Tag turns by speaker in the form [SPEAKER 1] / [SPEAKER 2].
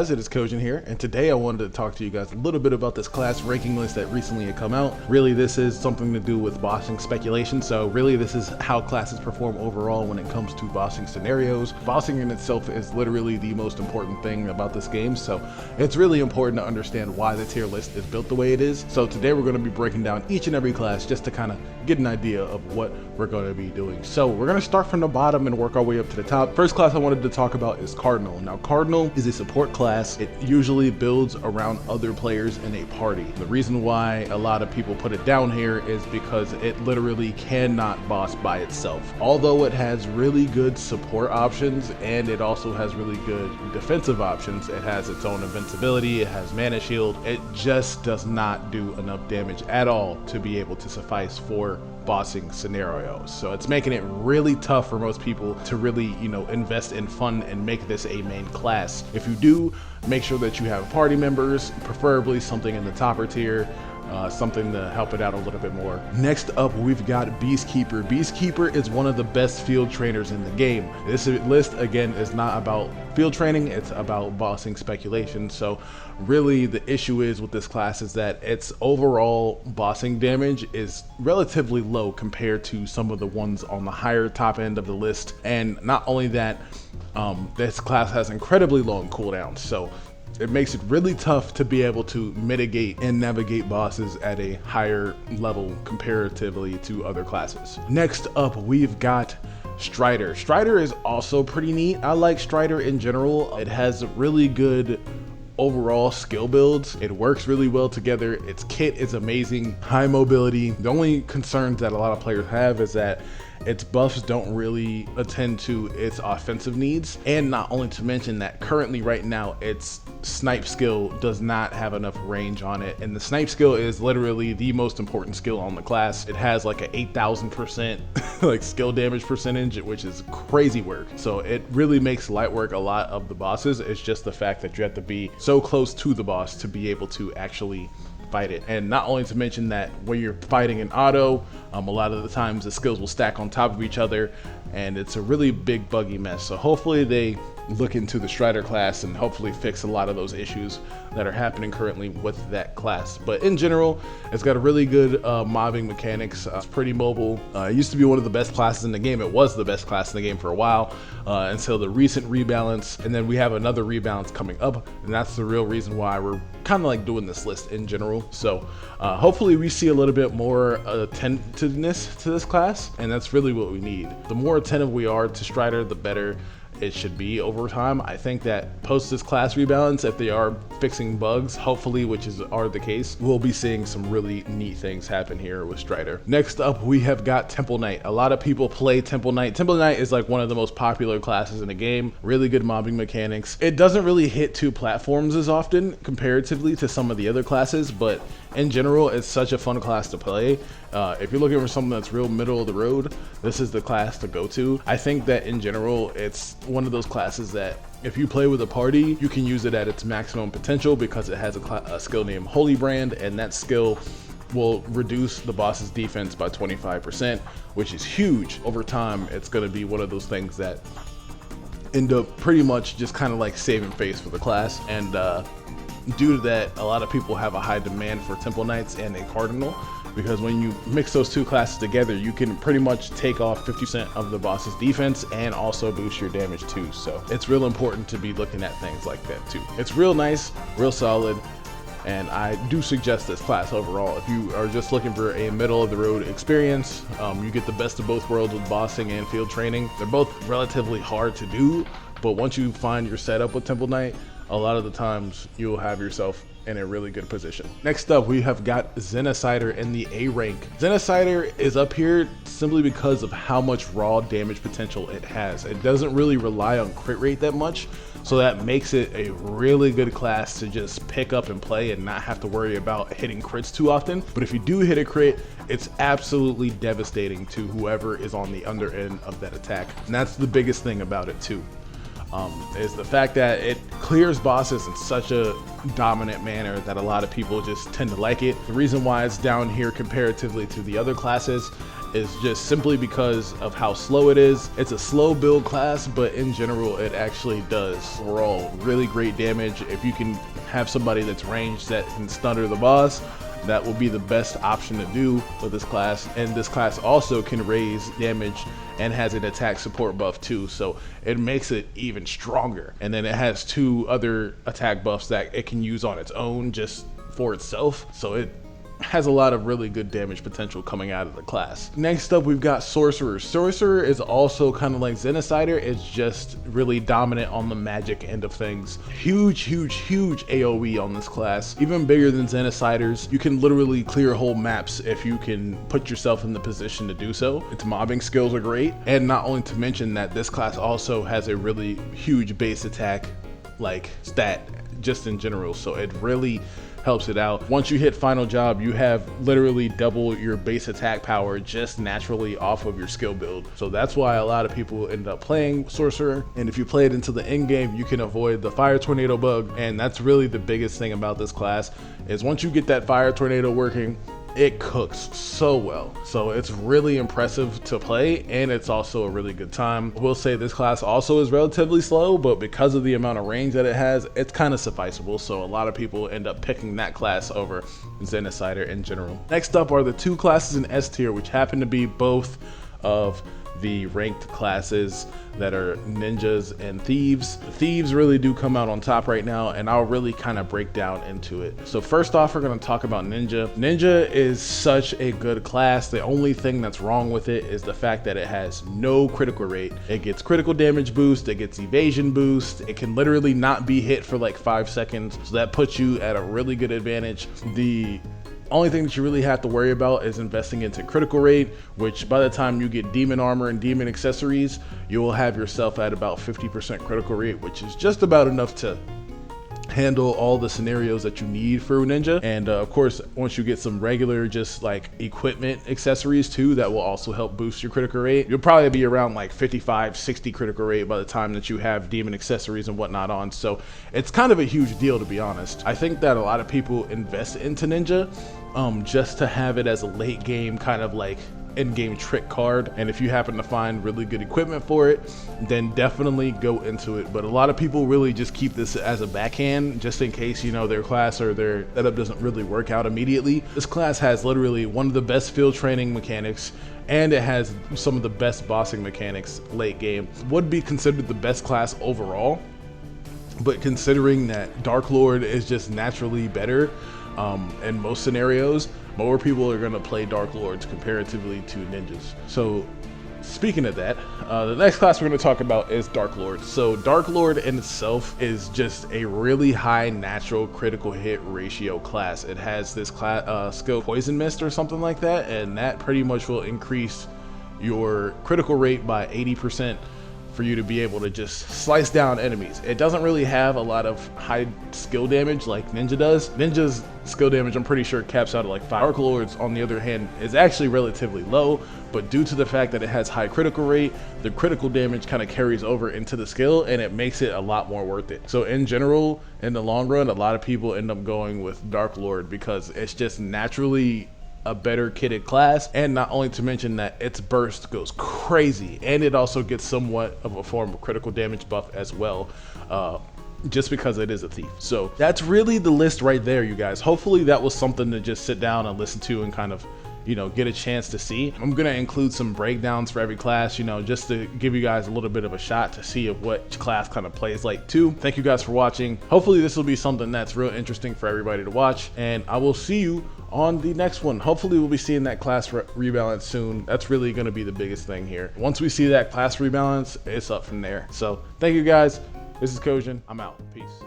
[SPEAKER 1] guys, it is Kojin here, and today I wanted to talk to you guys a little bit about this class ranking list that recently had come out. Really, this is something to do with bossing speculation, so really this is how classes perform overall when it comes to bossing scenarios. Bossing in itself is literally the most important thing about this game, so it's really important to understand why the tier list is built the way it is. So today we're going to be breaking down each and every class just to kind of get an idea of what we're going to be doing. So we're going to start from the bottom and work our way up to the top. First class I wanted to talk about is Cardinal. Now Cardinal is a support class. It usually builds around other players in a party. The reason why a lot of people put it down here is because it literally cannot boss by itself. Although it has really good support options and it also has really good defensive options, it has its own invincibility, it has mana shield, it just does not do enough damage at all to be able to suffice for bossing scenarios. So it's making it really tough for most people to really, invest in fun and make this a main class. If you do, make sure that you have party members, preferably something in the topper tier, something to help it out a little bit more. Next up, we've got Beastkeeper. Beastkeeper is one of the best field trainers in the game. This list, again, is not about field training, it's about bossing speculation. So really the issue is with this class is that its overall bossing damage is relatively low compared to some of the ones on the higher top end of the list. And not only that, this class has incredibly long cooldowns. So it makes it really tough to be able to mitigate and navigate bosses at a higher level comparatively to other classes. Next up, we've got Strider. Strider is also pretty neat. I like Strider in general. It has really good overall skill builds. It works really well together. Its kit is amazing. High mobility. The only concerns that a lot of players have is that its buffs don't really attend to its offensive needs, and not only to mention that currently right now its snipe skill does not have enough range on it, and the snipe skill is literally the most important skill on the class. It has like an 8,000% like skill damage percentage, which is crazy work. So it really makes light work a lot of the bosses. It's just the fact that you have to be so close to the boss to be able to actually fight it. And not only to mention that when you're fighting in auto, a lot of the times the skills will stack on top of each other, and it's a really big buggy mess. So hopefully they look into the Strider class and hopefully fix a lot of those issues that are happening currently with that class. But in general, it's got a really good mobbing mechanics. It's pretty mobile. It used to be one of the best classes in the game. It was the best class in the game for a while until the recent rebalance, and then we have another rebalance coming up, and that's the real reason why we're kind of like doing this list in general. So hopefully we see a little bit more attentiveness to this class, and that's really what we need. The more attentive we are to Strider, the better it should be over time. I think that post this class rebalance, if they are fixing bugs, hopefully, which are the case, we'll be seeing some really neat things happen here with Strider. Next up, we have got Temple Knight. A lot of people play Temple Knight. Temple Knight is like one of the most popular classes in the game. Really good mobbing mechanics. It doesn't really hit two platforms as often comparatively to some of the other classes, but in general, it's such a fun class to play. If you're looking for something that's real middle of the road, this is the class to go to. I think that in general, it's one of those classes that if you play with a party, you can use it at its maximum potential because it has a skill named Holy Brand, and that skill will reduce the boss's defense by 25%, which is huge. Over time, it's going to be one of those things that end up pretty much just kind of like saving face for the class. And due to that, a lot of people have a high demand for Temple Knights and a Cardinal, because when you mix those two classes together, you can pretty much take off 50% of the boss's defense and also boost your damage too. So it's real important to be looking at things like that too. It's real nice, real solid, and I do suggest this class overall. If you are just looking for a middle of the road experience, you get the best of both worlds with bossing and field training. They're both relatively hard to do, but once you find your setup with Temple Knight, a lot of the times you'll have yourself in a really good position. Next up, we have got Xenocider in the A rank. Xenocider is up here simply because of how much raw damage potential it has. It doesn't really rely on crit rate that much, so that makes it a really good class to just pick up and play and not have to worry about hitting crits too often. But if you do hit a crit, it's absolutely devastating to whoever is on the under end of that attack. And that's the biggest thing about it too. Is the fact that it clears bosses in such a dominant manner that a lot of people just tend to like it. The reason why it's down here comparatively to the other classes is just simply because of how slow it is. It's a slow build class, but in general it actually does overall really great damage. If you can have somebody that's ranged that can stunner the boss, that will be the best option to do with this class. And this class also can raise damage and has an attack support buff too, so it makes it even stronger. And then it has 2 other attack buffs that it can use on its own just for itself, so it has a lot of really good damage potential coming out of the class. Next up, we've got Sorcerer. Sorcerer is also kind of like Xenocider. It's just really dominant on the magic end of things. Huge AoE on this class, even bigger than Xenocider's. You can literally clear whole maps if you can put yourself in the position to do so. Its mobbing skills are great, and not only to mention that this class also has a really huge base attack like stat just in general, so it really helps it out. Once you hit final job, you have literally double your base attack power just naturally off of your skill build. So that's why a lot of people end up playing Sorcerer. And if you play it into the end game, you can avoid the fire tornado bug. And that's really the biggest thing about this class, is once you get that fire tornado working, it cooks so well. So it's really impressive to play, and it's also a really good time. I will say this class also is relatively slow, but because of the amount of range that it has, it's kind of sufficeable. So a lot of people end up picking that class over Xenocider in general. Next up are the 2 classes in S tier, which happen to be both of the ranked classes that are ninjas and thieves. The thieves really do come out on top right now, and I'll really kind of break down into it. So first off, we're going to talk about ninja. Ninja is such a good class. The only thing that's wrong with it is the fact that it has no critical rate. It gets critical damage boost, it gets evasion boost, it can literally not be hit for like 5 seconds, so that puts you at a really good advantage. The only thing that you really have to worry about is investing into critical rate, which by the time you get demon armor and demon accessories, you will have yourself at about 50% critical rate, which is just about enough to handle all the scenarios that you need for ninja. And of course, once you get some regular just like equipment accessories too, that will also help boost your critical rate. You'll probably be around like 55-60 critical rate by the time that you have demon accessories and whatnot on. So it's kind of a huge deal, to be honest. I think that a lot of people invest into ninja just to have it as a late game kind of like in-game trick card, and if you happen to find really good equipment for it, then definitely go into it. But a lot of people really just keep this as a backhand just in case, you know, their class or their setup doesn't really work out immediately. This class has literally one of the best field training mechanics, and it has some of the best bossing mechanics late game. Would be considered the best class overall, but considering that Dark Lord is just naturally better in most scenarios, more people are going to play Dark Lords comparatively to ninjas. So speaking of that, the next class we're going to talk about is Dark Lord. So Dark Lord in itself is just a really high natural critical hit ratio class. It has this class skill Poison Mist or something like that, and that pretty much will increase your critical rate by 80% for you to be able to just slice down enemies. It doesn't really have a lot of high skill damage like Ninja does. Ninja's skill damage, I'm pretty sure, caps out at like 5. Dark Lord's, on the other hand, is actually relatively low, but due to the fact that it has high critical rate, the critical damage kind of carries over into the skill, and it makes it a lot more worth it. So in general, in the long run, a lot of people end up going with Dark Lord because it's just naturally a better kitted class, and not only to mention that its burst goes crazy, and it also gets somewhat of a form of critical damage buff as well, just because it is a thief. So that's really the list right there, you guys. Hopefully that was something to just sit down and listen to and kind of, you know, get a chance to see. I'm gonna include some breakdowns for every class, you know, just to give you guys a little bit of a shot to see of what class kind of plays like too. Thank you guys for watching. Hopefully this will be something that's real interesting for everybody to watch, and I will see you on the next one. Hopefully we'll be seeing that class rebalance soon. That's really going to be the biggest thing here. Once we see that class rebalance, it's up from there. So thank you guys. This is Kojin. I'm out. Peace.